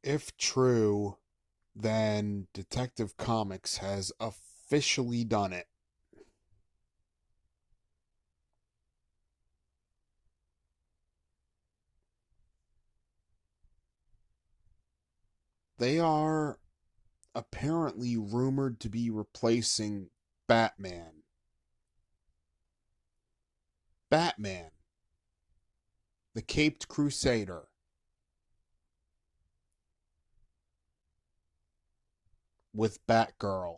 If true, then Detective Comics has officially done it. They are apparently rumored to be replacing Batman. Batman, the Caped Crusader, with Batgirl,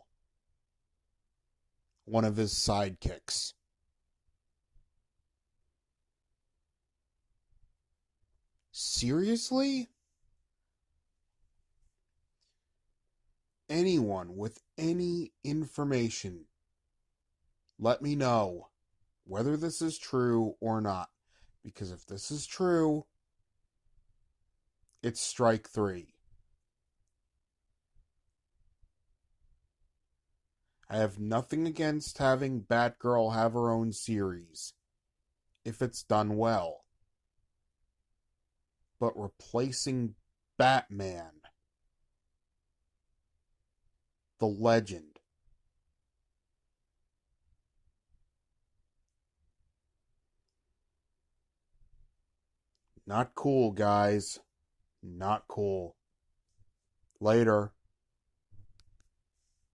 one of his sidekicks. Seriously? Anyone with any information, let me know whether this is true or not. Because if this is true, it's strike three. I have nothing against having Batgirl have her own series, if it's done well. But replacing Batman, the legend, not cool, guys. Not cool. Later.